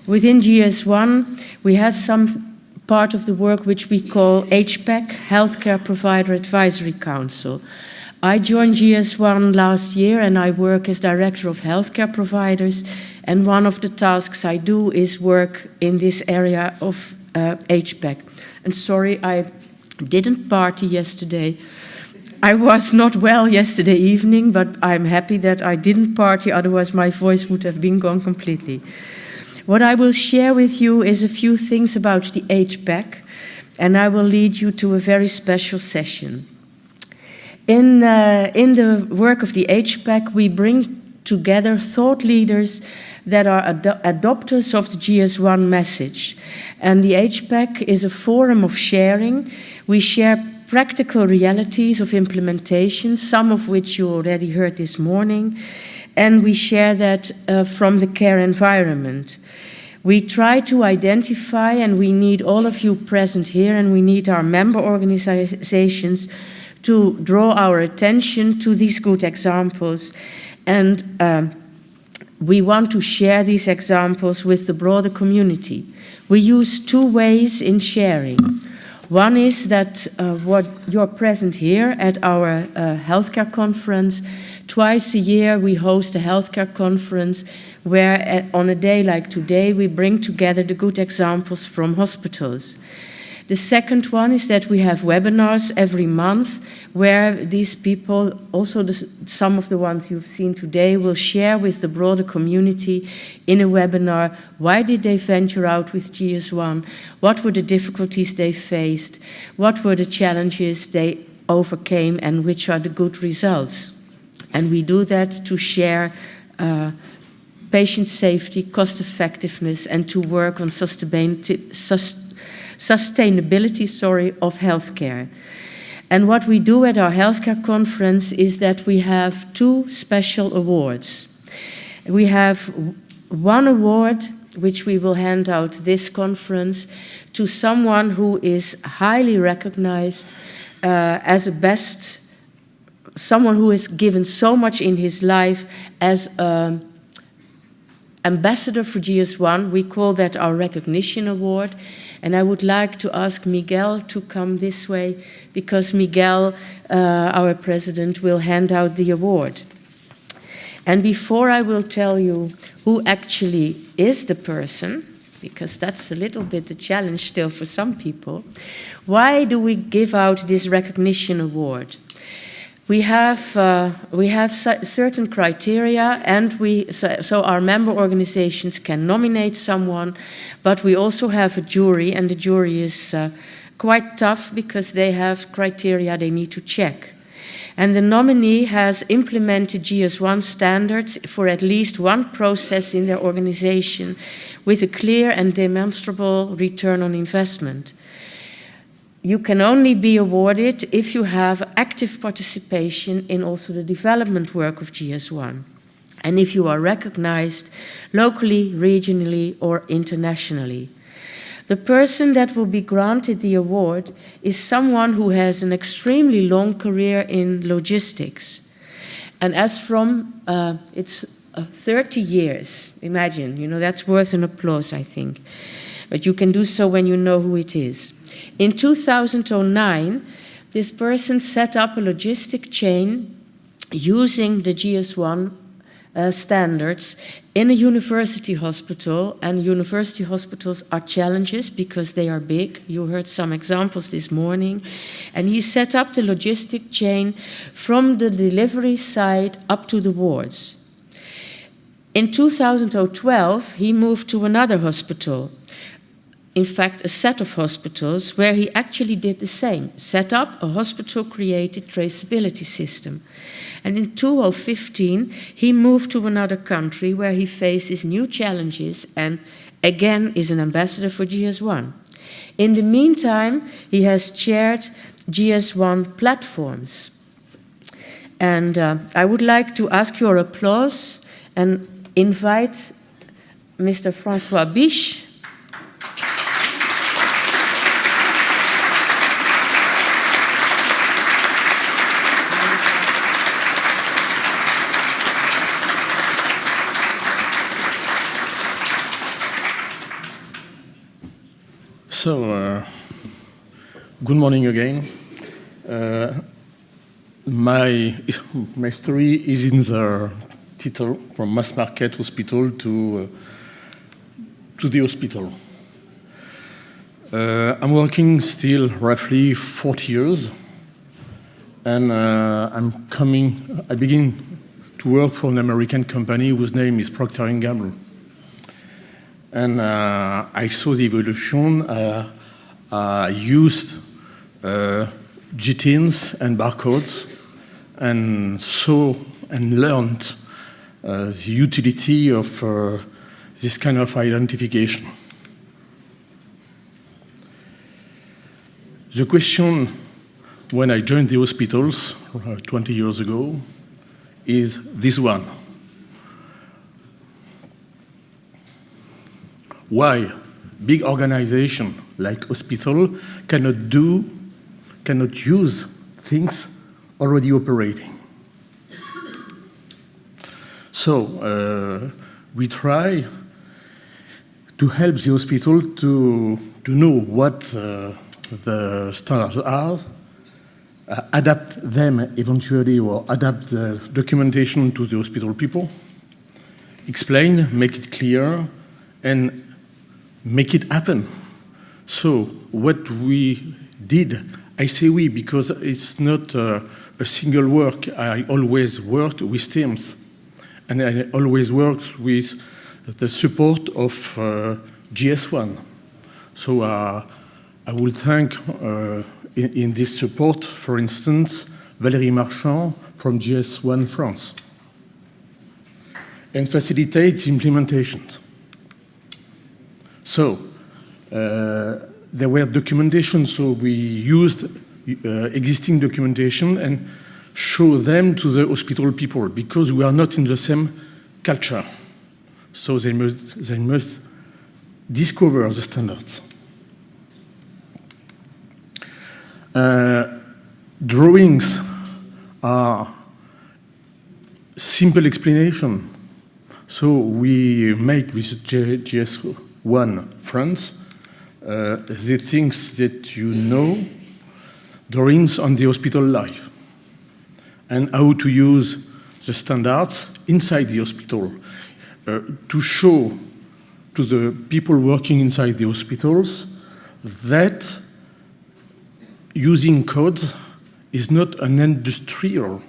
Within GS1, we have some part of the work which we call HPAC, Healthcare Provider Advisory Council. I joined GS1 last year and I work as Director of Healthcare Providers, and one of the tasks I do is work in this area of HPAC. And sorry, I didn't party yesterday. I was not well yesterday evening, but I'm happy that I didn't party, otherwise my voice would have been gone completely. What I will share with you is a few things about the HPAC, and I will lead you to a very special session. In the work of the HPAC, we bring together thought leaders that are adopters of the GS1 message. And the HPAC is a forum of sharing. We share practical realities of implementation, some of which you already heard this morning, and we share that from the care environment. We try to identify, and we need all of you present here, and we need our member organizations to draw our attention to these good examples. And we want to share these examples with the broader community. We use two ways in sharing. One is that what you're present here at our healthcare conference. Twice a year we host a healthcare conference where on a day like today we bring together the good examples from hospitals. The second one is that we have webinars every month where these people, also some of the ones you've seen today, will share with the broader community in a webinar why did they venture out with GS1, what were the difficulties they faced, what were the challenges they overcame, and which are the good results. And we do that to share patient safety, cost effectiveness, and to work on sustainability of healthcare. And what we do at our healthcare conference is that we have two special awards. We have one award, which we will hand out this conference, to someone who is highly recognized as a best, someone who has given so much in his life as ambassador for GS1. We call that our recognition award. And I would like to ask Miguel to come this way, because Miguel, our president, will hand out the award. And before I will tell you who actually is the person, because that's a little bit a challenge still for some people, why do we give out this recognition award? We have certain criteria, and so our member organizations can nominate someone, but we also have a jury, and the jury is quite tough because they have criteria they need to check. And the nominee has implemented GS1 standards for at least one process in their organization with a clear and demonstrable return on investment. You can only be awarded if you have active participation in also the development work of GS1, and if you are recognized locally, regionally, or internationally. The person that will be granted the award is someone who has an extremely long career in logistics. And as from, it's 30 years, imagine, that's worth an applause, I think. But you can do so when you know who it is. In 2009, this person set up a logistic chain using the GS1 standards in a university hospital, and university hospitals are challenges because they are big. You heard some examples this morning. And he set up the logistic chain from the delivery side up to the wards. In 2012, he moved to another hospital. In fact, a set of hospitals where he actually did the same, set up a hospital-created traceability system. And in 2015, he moved to another country where he faces new challenges and again is an ambassador for GS1. In the meantime, he has chaired GS1 platforms. And I would like to ask your applause and invite Mr. François Biche. Good morning again. My story is in the title, from mass market hospital to the hospital. I'm working still roughly 40 years, and I begin to work for an American company whose name is Procter & Gamble. And I saw the evolution. I used GTINs and barcodes, and saw and learned the utility of this kind of identification. The question when I joined the hospitals 20 years ago is this one. Why big organization like hospital cannot use things already operating? So we try to help the hospital to know what the standards are, adapt them eventually, or adapt the documentation to the hospital people, explain, make it clear, and make it happen. So what we did, I say we because it's not a single work. I always worked with teams, and I always worked with the support of GS1. So I will thank in this support, for instance, Valérie Marchand from GS1 France, and facilitate the implementation. So there were documentation, so we used existing documentation and show them to the hospital people, because we are not in the same culture. So they must discover the standards. Drawings are simple explanation. So we make with GS1 France the things that you know, drawings on the hospital life, and how to use the standards inside the hospital to show to the people working inside the hospitals that using codes is not an industrial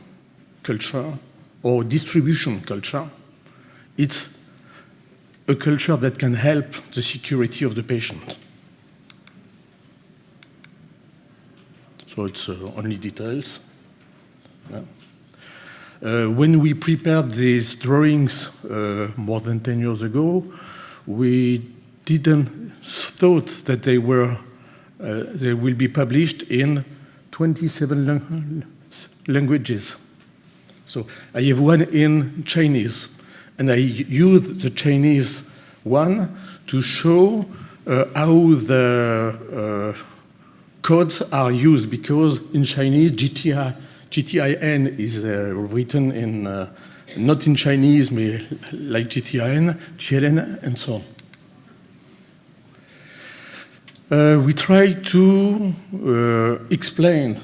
culture or distribution culture. It's a culture that can help the security of the patient. So it's only details. Yeah. When we prepared these drawings more than 10 years ago, we didn't thought that they will be published in 27 languages. So I have one in Chinese, and I use the Chinese one to show how the codes are used, because in Chinese, GTIN is written in, not in Chinese, but like GTIN, GLN, and so on. We try to explain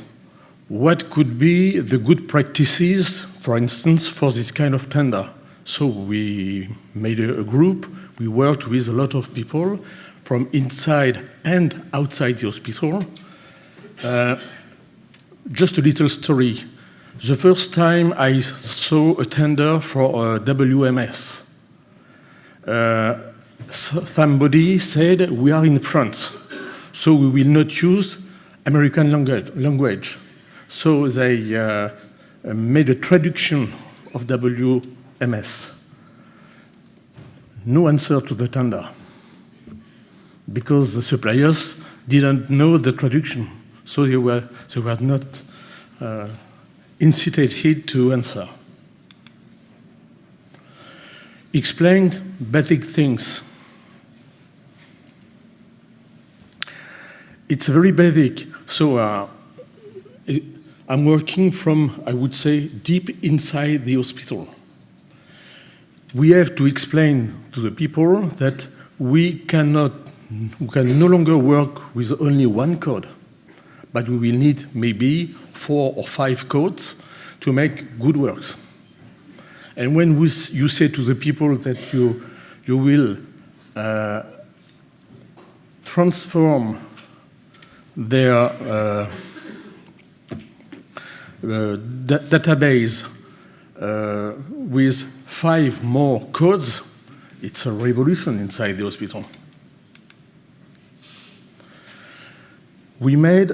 what could be the good practices, for instance, for this kind of tender. So we made a group. We worked with a lot of people from inside and outside the hospital. Just a little story. The first time I saw a tender for a WMS, somebody said, we are in France, so we will not use American language. So they made a traduction of WMS. No answer to the tender, because the suppliers didn't know the traduction, so they were not incited to answer. Explained basic things. It's very basic. So I'm working from, I would say, deep inside the hospital. We have to explain to the people that we cannot we can no longer work with only one code, but we will need maybe 4 or 5 codes to make good works. And when you say to the people that you will transform their database with 5 more codes, it's a revolution inside the hospital. We made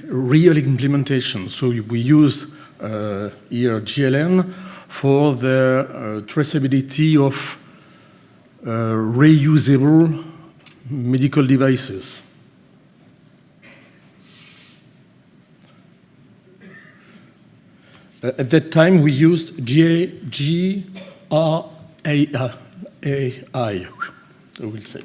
real implementation. So we use here GLN for the traceability of reusable medical devices. At that time, we used GRAI, I will say.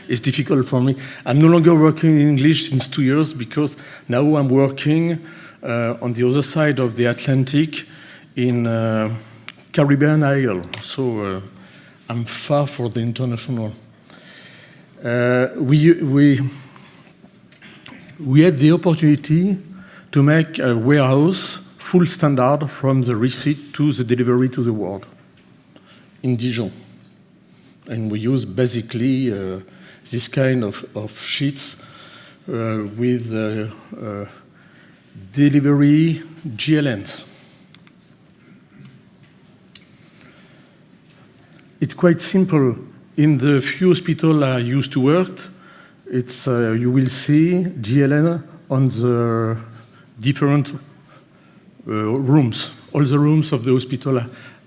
It's difficult for me. I'm no longer working in English since 2 years because now I'm working on the other side of the Atlantic in Caribbean Isle. So I'm far for the international. We had the opportunity to make a warehouse full standard from the receipt to the delivery to the world in Dijon. And we use basically this kind of sheets with delivery GLNs. It's quite simple. In the few hospitals I used to work, it's you will see GLN on the different rooms. All the rooms of the hospital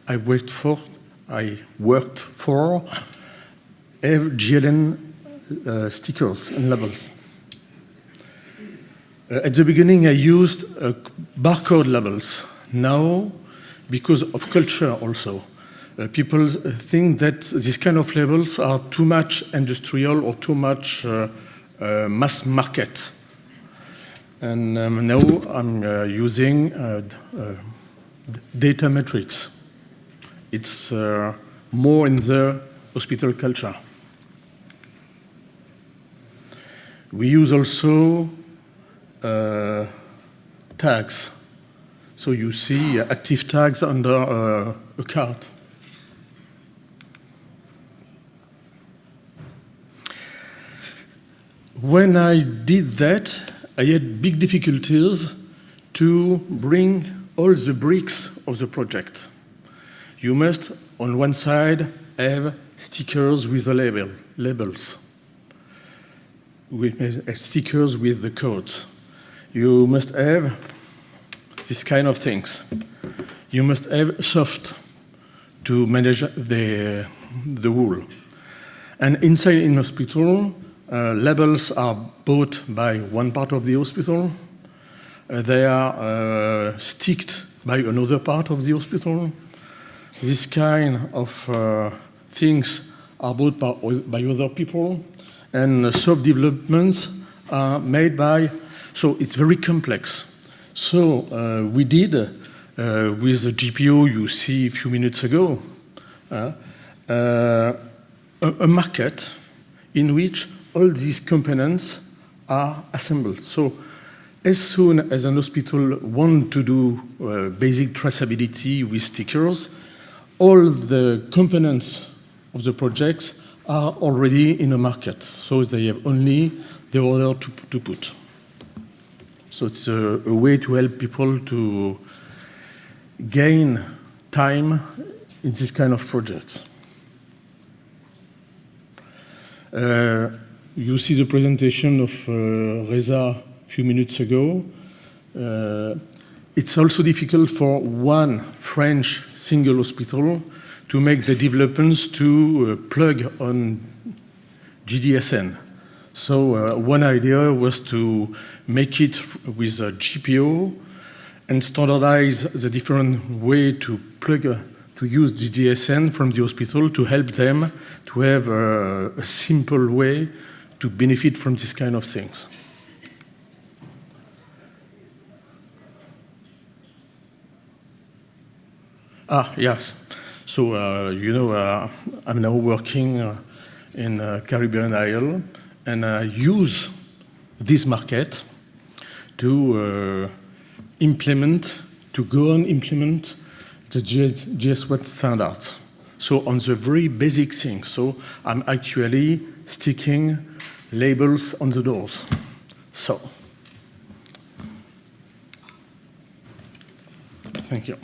I worked for have GLN stickers and labels. At the beginning, I used barcode labels. Now, because of culture also, people think that this kind of labels are too much industrial or too much mass market. And now I'm using data metrics. It's more in the hospital culture. We use also tags. So you see active tags under a card. When I did that, I had big difficulties to bring all the bricks of the project. You must, on one side, have stickers with the labels, with stickers with the codes. You must have this kind of things. You must have soft to manage the wool. And inside in hospital, labels are bought by one part of the hospital. They are sticked by another part of the hospital. This kind of things are bought by other people. And soft developments are made by, so it's very complex. So we did, with the GPO you see a few minutes ago, a market in which all these components are assembled. So as soon as an hospital wants to do basic traceability with stickers, all the components of the projects are already in a market. So they have only the order to put. So it's a way to help people to gain time in this kind of projects. You see the presentation of Reza a few minutes ago. It's also difficult for one French single hospital to make the developments to plug on GDSN. So one idea was to make it with a GPO and standardize the different way to plug to use GDSN from the hospital to help them to have a simple way to benefit from this kind of things. Yes. So, I'm now working in Caribbean Isle, and I use this market to go and implement the GS1 standards. So on the very basic thing, so I'm actually sticking labels on the doors. So, thank you.